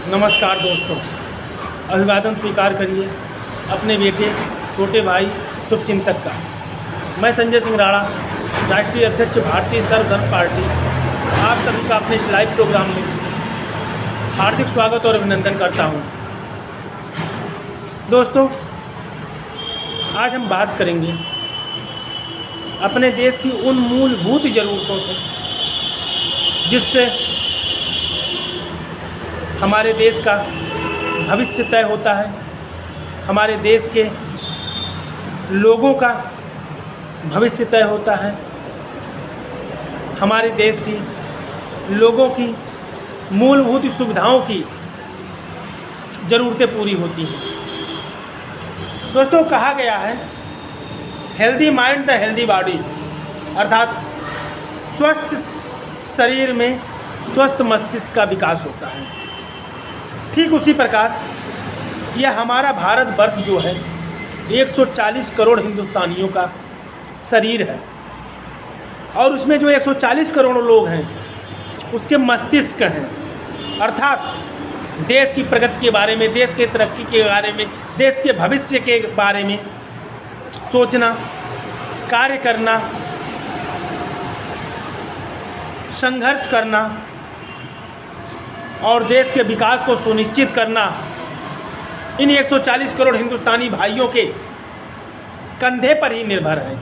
नमस्कार दोस्तों, अभिवादन स्वीकार करिए अपने बेटे छोटे भाई शुभचिंतक का। मैं संजय सिंह राणा, राष्ट्रीय अध्यक्ष भारतीय सर्वधर्म पार्टी, आप सभी का अपने इस लाइव प्रोग्राम में हार्दिक स्वागत और अभिनंदन करता हूं। दोस्तों, आज हम बात करेंगे अपने देश की उन मूलभूत ज़रूरतों से जिससे हमारे देश का भविष्य तय होता है, हमारे देश के लोगों का भविष्य तय होता है, हमारे देश की लोगों की मूलभूत सुविधाओं की ज़रूरतें पूरी होती हैं। दोस्तों, कहा गया है healthy mind the healthy body, अर्थात स्वस्थ शरीर में स्वस्थ मस्तिष्क का विकास होता है। ठीक उसी प्रकार यह हमारा भारतवर्ष जो है 140 करोड़ हिंदुस्तानियों का शरीर है और उसमें जो 140 करोड़ लोग हैं उसके मस्तिष्क हैं, अर्थात देश की प्रगति के बारे में, देश के तरक्की के बारे में, देश के भविष्य के बारे में सोचना, कार्य करना, संघर्ष करना और देश के विकास को सुनिश्चित करना इन 140 करोड़ हिंदुस्तानी भाइयों के कंधे पर ही निर्भर है।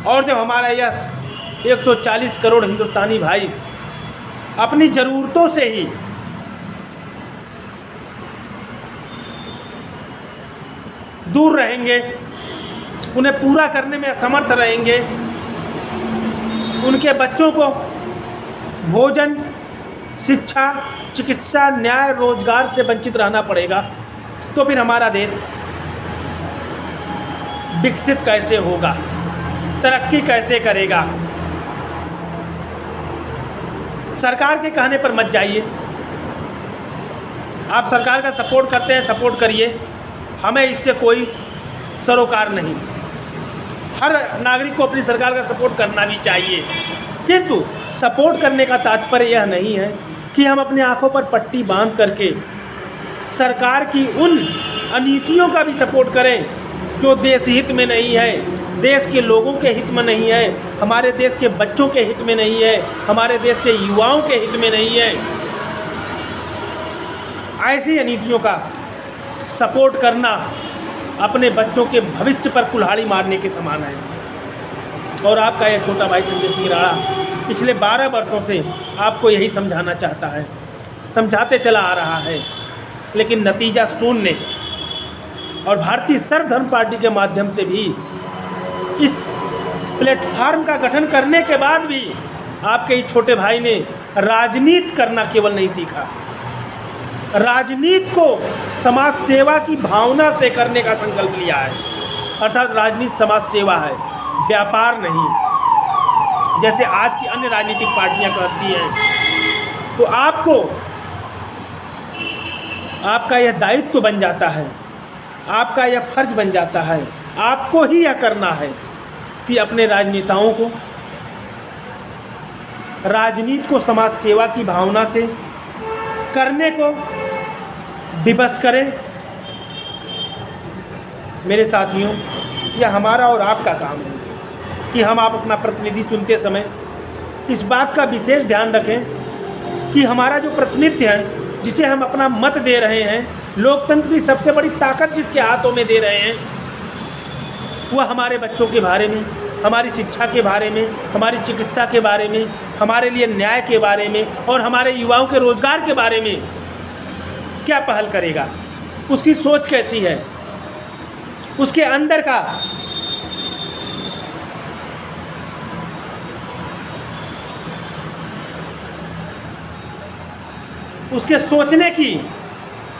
और जब हमारा यह 140 करोड़ हिंदुस्तानी भाई अपनी ज़रूरतों से ही दूर रहेंगे, उन्हें पूरा करने में असमर्थ रहेंगे, उनके बच्चों को भोजन, शिक्षा, चिकित्सा, न्याय, रोजगार से वंचित रहना पड़ेगा, तो फिर हमारा देश विकसित कैसे होगा, तरक्की कैसे करेगा। सरकार के कहने पर मत जाइए। आप सरकार का सपोर्ट करते हैं, सपोर्ट करिए, हमें इससे कोई सरोकार नहीं। हर नागरिक को अपनी सरकार का सपोर्ट करना भी चाहिए, किंतु सपोर्ट करने का तात्पर्य यह नहीं है कि हम अपने आंखों पर पट्टी बांध करके सरकार की उन अनीतियों का भी सपोर्ट करें जो देश हित में नहीं है, देश के लोगों के हित में नहीं है, हमारे देश के बच्चों के हित में नहीं है, हमारे देश के युवाओं के हित में नहीं है। ऐसी अनीतियों का सपोर्ट करना अपने बच्चों के भविष्य पर कुल्हाड़ी मारने के समान है। और आपका यह छोटा भाई संजय सिंह राणा पिछले 12 वर्षों से आपको यही समझाना चाहता है, समझाते चला आ रहा है, लेकिन नतीजा शून्य। और भारतीय सर्वधर्म पार्टी के माध्यम से भी इस प्लेटफार्म का गठन करने के बाद भी आपके इस छोटे भाई ने राजनीति करना केवल नहीं सीखा, राजनीति को समाज सेवा की भावना से करने का संकल्प लिया है। अर्थात राजनीति समाज सेवा है, व्यापार नहीं, जैसे आज की अन्य राजनीतिक पार्टियां करती हैं। तो आपका यह दायित्व बन जाता है, आपका यह फर्ज बन जाता है, आपको ही यह करना है कि अपने राजनेताओं को राजनीति को समाज सेवा की भावना से करने को विवश करें। मेरे साथियों, यह हमारा और आपका काम है कि हम आप अपना प्रतिनिधि चुनते समय इस बात का विशेष ध्यान रखें कि हमारा जो प्रतिनिधि है, जिसे हम अपना मत दे रहे हैं, लोकतंत्र की सबसे बड़ी ताकत जिसके हाथों में दे रहे हैं, वह हमारे बच्चों के बारे में, हमारी शिक्षा के बारे में, हमारी चिकित्सा के बारे में, हमारे लिए न्याय के बारे में और हमारे युवाओं के रोजगार के बारे में क्या पहल करेगा, उसकी सोच कैसी है, उसके अंदर का उसके सोचने की,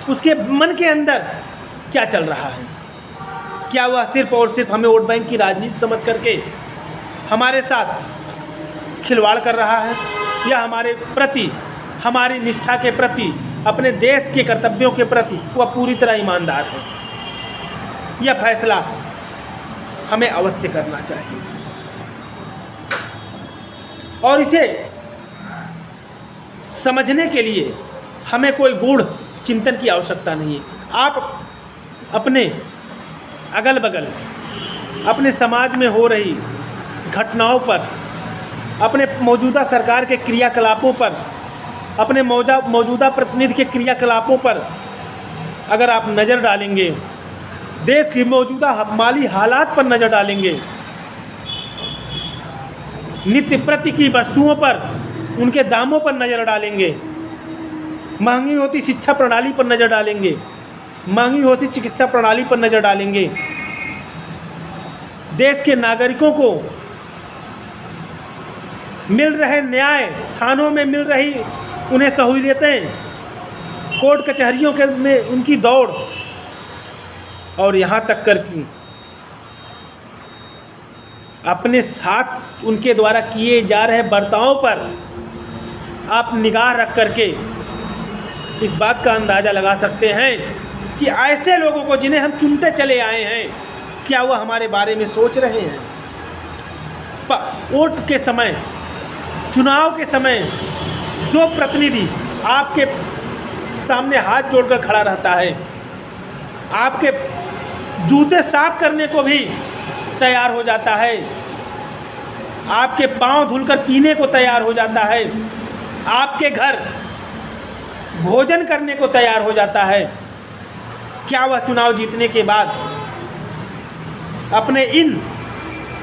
उसके मन के अंदर क्या चल रहा है। क्या वह सिर्फ और सिर्फ हमें वोट बैंक की राजनीति समझ करके हमारे साथ खिलवाड़ कर रहा है, या हमारे प्रति, हमारी निष्ठा के प्रति, अपने देश के कर्तव्यों के प्रति वह पूरी तरह ईमानदार है। यह फैसला हमें अवश्य करना चाहिए और इसे समझने के लिए हमें कोई गूढ़ चिंतन की आवश्यकता नहीं है। आप अपने अगल बगल, अपने समाज में हो रही घटनाओं पर, अपने मौजूदा सरकार के क्रियाकलापों पर, अपने मौजूदा प्रतिनिधि के क्रियाकलापों पर अगर आप नज़र डालेंगे, देश की मौजूदा माली हालात पर नज़र डालेंगे, नित्य प्रति की वस्तुओं पर, उनके दामों पर नज़र डालेंगे, महंगी होती शिक्षा प्रणाली पर नज़र डालेंगे, महंगी होती चिकित्सा प्रणाली पर नज़र डालेंगे, देश के नागरिकों को मिल रहे न्याय, थानों में मिल रही उन्हें सहूलियतें, कोर्ट कचहरियों के में उनकी दौड़, और यहाँ तक कर कि अपने साथ उनके द्वारा किए जा रहे बर्ताव पर आप निगाह रख करके इस बात का अंदाज़ा लगा सकते हैं कि ऐसे लोगों को जिन्हें हम चुनते चले आए हैं, क्या वह हमारे बारे में सोच रहे हैं। वोट के समय, चुनाव के समय जो प्रतिनिधि आपके सामने हाथ जोड़कर खड़ा रहता है, आपके जूते साफ करने को भी तैयार हो जाता है, आपके पांव धुलकर पीने को तैयार हो जाता है, आपके घर भोजन करने को तैयार हो जाता है, क्या वह चुनाव जीतने के बाद अपने इन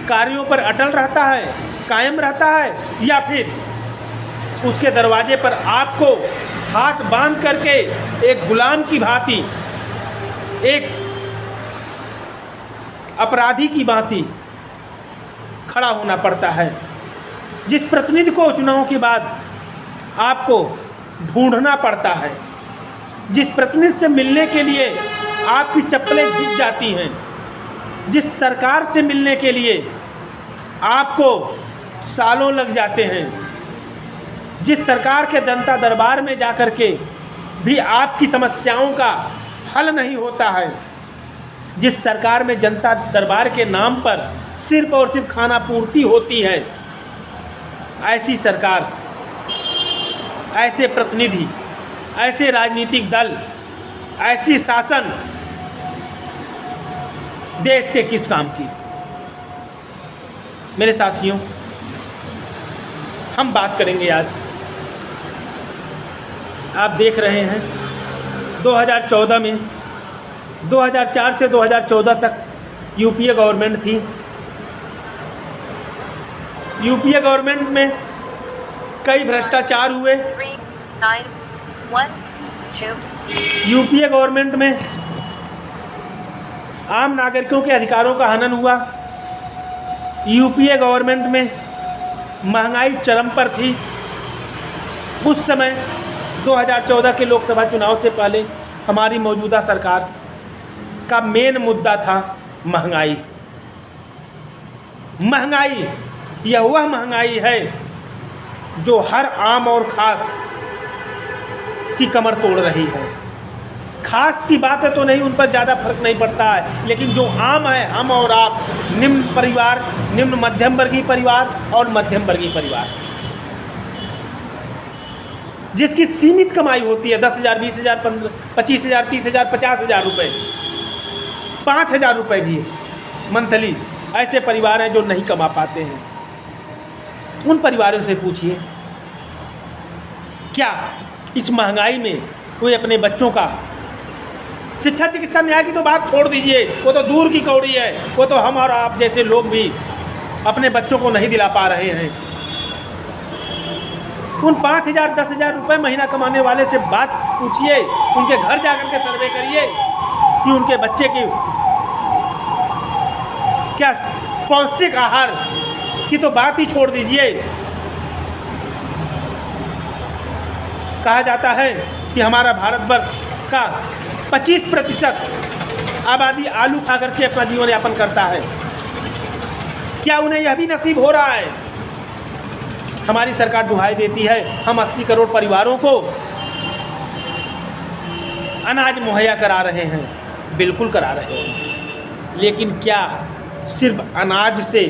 कार्यों पर अटल रहता है, कायम रहता है, या फिर उसके दरवाजे पर आपको हाथ बांध करके एक गुलाम की भांति, एक अपराधी की भांति खड़ा होना पड़ता है। जिस प्रतिनिधि को चुनाव के बाद आपको ढूंढना पड़ता है, जिस प्रतिनिधि से मिलने के लिए आपकी चप्पलें भीग जाती हैं, जिस सरकार से मिलने के लिए आपको सालों लग जाते हैं, जिस सरकार के जनता दरबार में जाकर के भी आपकी समस्याओं का हल नहीं होता है, जिस सरकार में जनता दरबार के नाम पर सिर्फ और सिर्फ खाना पूर्ति होती है, ऐसी सरकार, ऐसे प्रतिनिधि, ऐसे राजनीतिक दल, ऐसी शासन देश के किस काम की। मेरे साथियों, हम बात करेंगे आज, आप देख रहे हैं 2014 में, 2004 से 2014 तक यूपीए गवर्नमेंट थी। यूपीए गवर्नमेंट में कई भ्रष्टाचार हुए। यूपीए गवर्नमेंट में आम नागरिकों के अधिकारों का हनन हुआ। यूपीए गवर्नमेंट में महंगाई चरम पर थी। उस समय 2014 के लोकसभा चुनाव से पहले हमारी मौजूदा सरकार का मेन मुद्दा था महंगाई। महंगाई, यह वह महंगाई है जो हर आम और खास की कमर तोड़ रही है। खास की बात है तो नहीं, उन पर ज़्यादा फर्क नहीं पड़ता है, लेकिन जो आम है, हम और आप, निम्न परिवार, निम्न मध्यम वर्गीय परिवार और मध्यम वर्गीय परिवार, जिसकी सीमित कमाई होती है 10,000, 20,000, 25,000, 30,000, 50,000 रुपये, 5,000 रुपये भी मंथली, ऐसे परिवार हैं जो नहीं कमा पाते हैं। उन परिवारों से पूछिए, क्या इस महंगाई में कोई अपने बच्चों का शिक्षा, चिकित्सा, न्याय की तो बात छोड़ दीजिए, वो तो दूर की कौड़ी है, वो तो हम और आप जैसे लोग भी अपने बच्चों को नहीं दिला पा रहे हैं। उन 5,000, 10,000 रुपये महीना कमाने वाले से बात पूछिए, उनके घर जाकर के सर्वे करिए कि उनके बच्चे की क्या पौष्टिक आहार की तो बात ही छोड़ दीजिए। कहा जाता है कि हमारा भारतवर्ष का 25% आबादी आलू खा करके अपना जीवन यापन करता है। क्या उन्हें यह भी नसीब हो रहा है? हमारी सरकार दुहाई देती है, हम 80 करोड़ परिवारों को अनाज मुहैया करा रहे हैं। बिल्कुल करा रहे हैं, लेकिन क्या सिर्फ अनाज से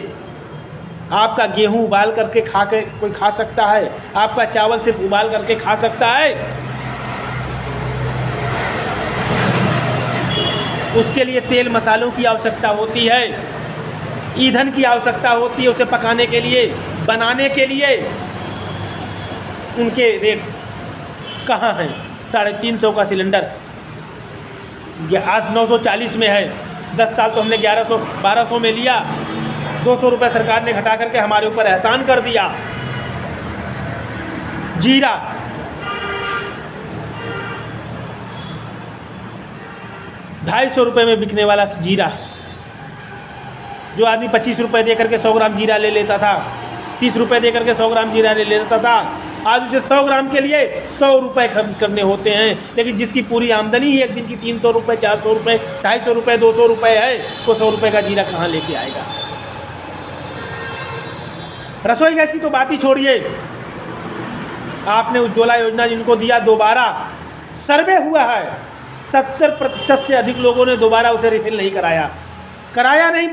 आपका गेहूं उबाल करके कोई खा सकता है? आपका चावल सिर्फ उबाल करके खा सकता है? उसके लिए तेल मसालों की आवश्यकता होती है, ईंधन की आवश्यकता होती है, उसे पकाने के लिए, बनाने के लिए। उनके रेट कहाँ हैं? 350 का सिलेंडर आज 940 में है। 10 साल तो हमने 1100-1200 में लिया। 200 रुपये सरकार ने घटा करके हमारे ऊपर एहसान कर दिया। जीरा 250 रुपये में बिकने वाला जीरा, जो आदमी 25 रुपये दे करके 100 ग्राम जीरा ले लेता था, 30 रुपये दे करके 100 ग्राम जीरा ले लेता था, आज उसे 100 ग्राम के लिए 100 रुपये खर्च करने होते हैं। लेकिन जिसकी पूरी आमदनी ही एक दिन की 300 रुपये, 400 रुपये, 250 रुपये, 200 रुपये है, वो 100 रुपये का जीरा कहाँ लेके आएगा? रसोई गैस की तो बात ही छोड़िए। आपने उज्ज्वला योजना जिनको दिया, दोबारा सर्वे हुआ है, 70% से अधिक लोगों ने दोबारा उसे रिफिल नहीं कराया नहीं,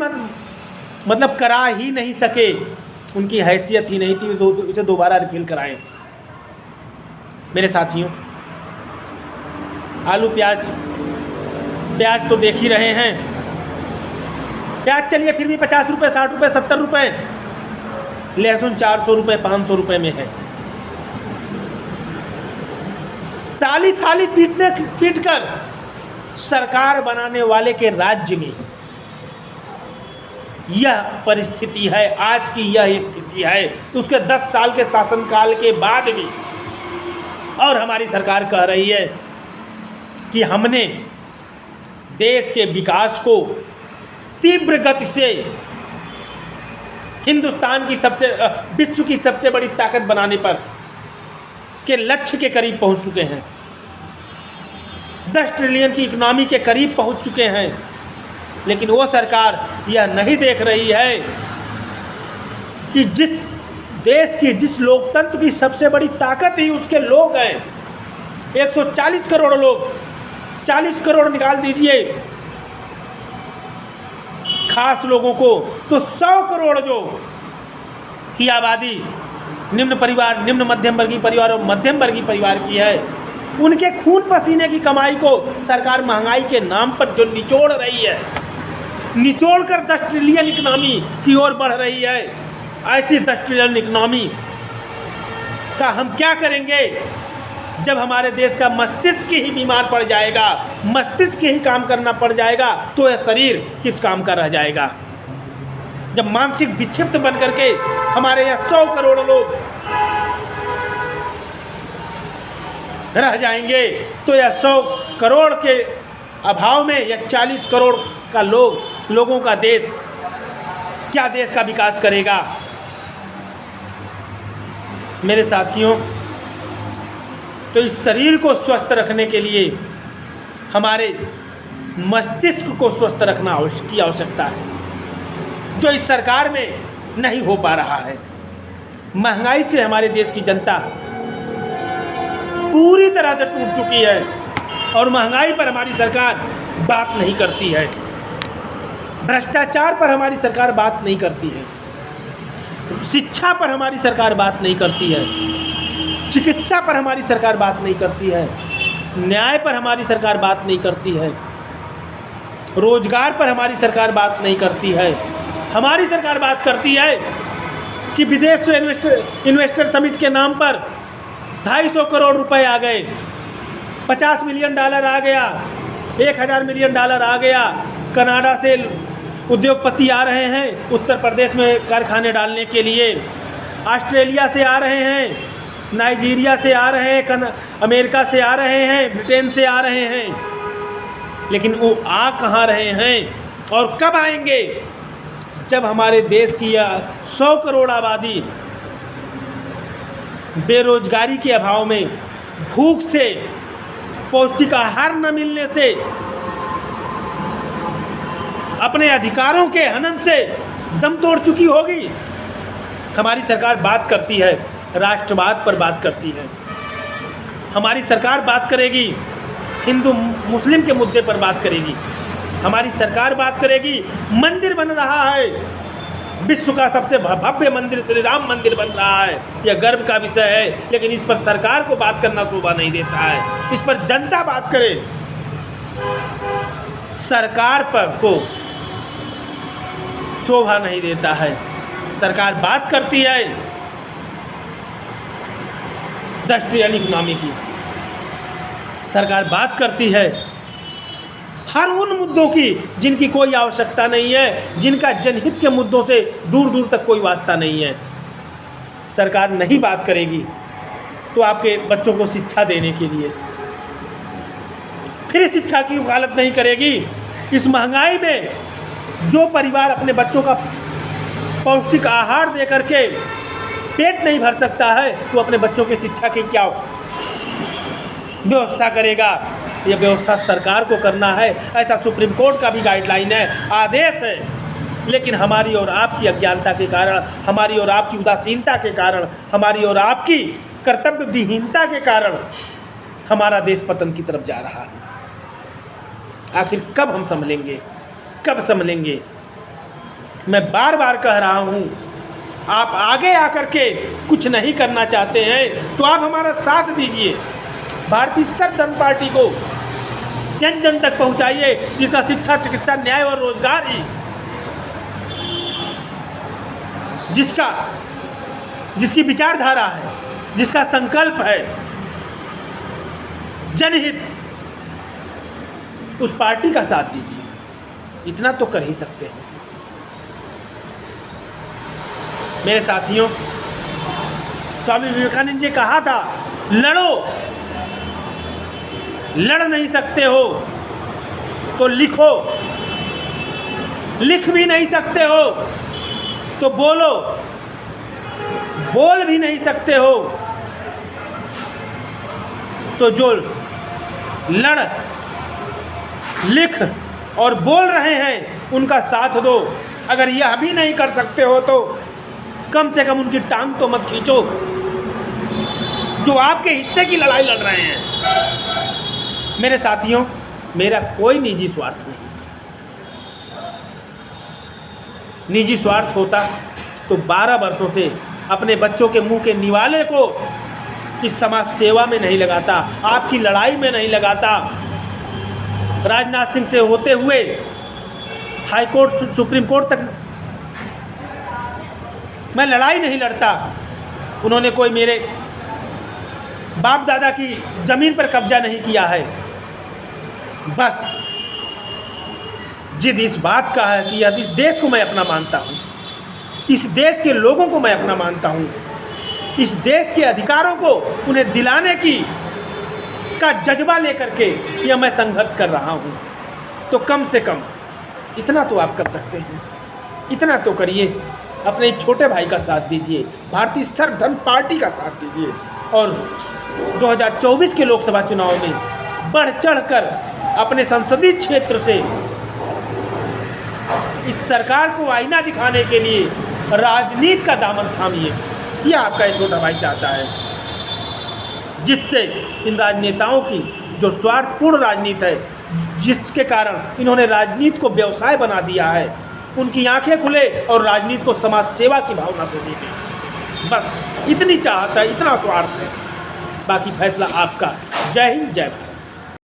मतलब करा ही नहीं सके, उनकी हैसियत ही नहीं थी तो उसे दोबारा रिफिल कराएं। मेरे साथियों, आलू प्याज तो देख ही रहे हैं। प्याज चलिए फिर भी 50 रुपये, 60 रुपये, 70 रुपये। लहसुन 400 रुपये, 500 रुपये में है। थाली पीट कर सरकार बनाने वाले के राज्य में यह परिस्थिति है, आज की यह स्थिति है। उसके 10 साल के शासनकाल के बाद भी और हमारी सरकार कह रही है कि हमने देश के विकास को तीव्र गति से हिंदुस्तान की विश्व की सबसे बड़ी ताकत बनाने पर के लक्ष्य के करीब पहुंच चुके हैं। 10 ट्रिलियन की इकोनॉमी के करीब पहुंच चुके हैं। लेकिन वो सरकार यह नहीं देख रही है कि जिस लोकतंत्र की सबसे बड़ी ताकत ही उसके लोग हैं। 140 करोड़ लोग, 40 करोड़ निकाल दीजिए खास लोगों को, तो 100 करोड़ जो की आबादी निम्न मध्यम वर्गीय परिवार और मध्यम वर्गीय परिवार की है, उनके खून पसीने की कमाई को सरकार महंगाई के नाम पर जो निचोड़ रही है, निचोड़ कर 10 ट्रिलियन इकोनॉमी की ओर बढ़ रही है। ऐसी 10 ट्रिलियन इकोनॉमी का हम क्या करेंगे जब हमारे देश का मस्तिष्क ही बीमार पड़ जाएगा, मस्तिष्क ही काम करना पड़ जाएगा, तो यह शरीर किस काम का रह जाएगा? जब मानसिक विक्षिप्त बन करके हमारे यहाँ 100 करोड़ लोग रह जाएंगे, तो यह 100 करोड़ के अभाव में यह 40 करोड़ का लोगों का देश क्या देश का विकास करेगा? मेरे साथियों, तो इस शरीर को स्वस्थ रखने के लिए हमारे मस्तिष्क को स्वस्थ रखना की आवश्यकता है, जो इस सरकार में नहीं हो पा रहा है। महंगाई से हमारे देश की जनता पूरी तरह से टूट चुकी है और महंगाई पर हमारी सरकार बात नहीं करती है। भ्रष्टाचार पर हमारी सरकार बात नहीं करती है। शिक्षा पर हमारी सरकार बात नहीं करती है। चिकित्सा पर हमारी सरकार बात नहीं करती है। न्याय पर हमारी सरकार बात नहीं करती है। रोजगार पर हमारी सरकार बात नहीं करती है। हमारी सरकार बात करती है कि विदेश से इन्वेस्टर समिट के नाम पर 250 करोड़ रुपए आ गए, $50 मिलियन आ गया, $1000 मिलियन आ गया। कनाडा से उद्योगपति आ रहे हैं उत्तर प्रदेश में कारखाने डालने के लिए, ऑस्ट्रेलिया से आ रहे हैं, नाइजीरिया से आ रहे हैं, अमेरिका से आ रहे हैं, ब्रिटेन से आ रहे हैं। लेकिन वो आ कहाँ रहे हैं और कब आएंगे? जब हमारे देश की 100 करोड़ आबादी बेरोजगारी के अभाव में, भूख से, पौष्टिक आहार न मिलने से, अपने अधिकारों के हनन से दम तोड़ चुकी होगी। हमारी सरकार बात करती है, राष्ट्रवाद पर बात करती है। हमारी सरकार बात करेगी, हिंदू मुस्लिम के मुद्दे पर बात करेगी। हमारी सरकार बात करेगी, मंदिर बन रहा है, विश्व का सबसे भव्य मंदिर श्री राम मंदिर बन रहा है, यह गर्व का विषय है। लेकिन इस पर सरकार को बात करना शोभा नहीं देता है। इस पर जनता बात करे, सरकार पर को शोभा नहीं देता है। सरकार बात करती है इंडस्ट्रियल इकोनॉमी की, सरकार बात करती है हर उन मुद्दों की जिनकी कोई आवश्यकता नहीं है, जिनका जनहित के मुद्दों से दूर दूर तक कोई वास्ता नहीं है। सरकार नहीं बात करेगी तो आपके बच्चों को शिक्षा देने के लिए, फिर शिक्षा की वकालत नहीं करेगी। इस महंगाई में जो परिवार अपने बच्चों का पौष्टिक आहार दे करके पेट नहीं भर सकता है, वो अपने बच्चों की शिक्षा की क्या व्यवस्था करेगा? ये व्यवस्था सरकार को करना है। ऐसा सुप्रीम कोर्ट का भी गाइडलाइन है, आदेश है। लेकिन हमारी और आपकी अज्ञानता के कारण, हमारी और आपकी उदासीनता के कारण, हमारी और आपकी कर्तव्य विहीनता के कारण हमारा देश पतन की तरफ जा रहा है। आखिर कब हम संभलेंगे, कब संभलेंगे? मैं बार बार कह रहा हूँ, आप आगे आकर के कुछ नहीं करना चाहते हैं तो आप हमारा साथ दीजिए। भारतीय सर्व धर्म पार्टी को जन जन तक पहुँचाइए, जिसका शिक्षा, चिकित्सा, न्याय और रोजगार ही, जिसकी विचारधारा है, जिसका संकल्प है जनहित, उस पार्टी का साथ दीजिए। इतना तो कर ही सकते हैं। मेरे साथियों, स्वामी विवेकानंद जी कहा था, लड़ो, लड़ नहीं सकते हो तो लिखो, लिख भी नहीं सकते हो तो बोलो, बोल भी नहीं सकते हो तो जो लड़, लिख और बोल रहे हैं उनका साथ दो। अगर यह भी नहीं कर सकते हो तो कम से कम उनकी टांग तो मत खींचो जो आपके हिस्से की लड़ाई लड़ रहे हैं। मेरे साथियों, मेरा कोई निजी स्वार्थ नहीं। निजी स्वार्थ होता तो 12 वर्षों से अपने बच्चों के मुंह के निवाले को इस समाज सेवा में नहीं लगाता, आपकी लड़ाई में नहीं लगाता। राजनाथ सिंह से होते हुए हाई कोर्ट, सुप्रीम कोर्ट तक मैं लड़ाई नहीं लड़ता। उन्होंने कोई मेरे बाप दादा की ज़मीन पर कब्जा नहीं किया है। बस जिद इस बात का है कि इस देश को मैं अपना मानता हूँ, इस देश के लोगों को मैं अपना मानता हूँ, इस देश के अधिकारों को उन्हें दिलाने का जज्बा लेकर के यह मैं संघर्ष कर रहा हूँ। तो कम से कम इतना तो आप कर सकते हैं, इतना तो करिए। अपने छोटे भाई का साथ दीजिए, भारतीय सर्व धर्म पार्टी का साथ दीजिए और 2024 के लोकसभा चुनाव में बढ़ चढ़कर अपने संसदीय क्षेत्र से इस सरकार को आईना दिखाने के लिए राजनीति का दामन थामिए। यह आपका एक छोटा भाई चाहता है, जिससे इन राजनेताओं की जो स्वार्थपूर्ण राजनीति है, जिसके कारण इन्होंने राजनीति को व्यवसाय बना दिया है, उनकी आंखें खुले और राजनीति को समाज सेवा की भावना से देखें। बस इतनी चाहत है, इतना स्वार्थ है, बाकी फैसला आपका। जय हिंद, जय भारत।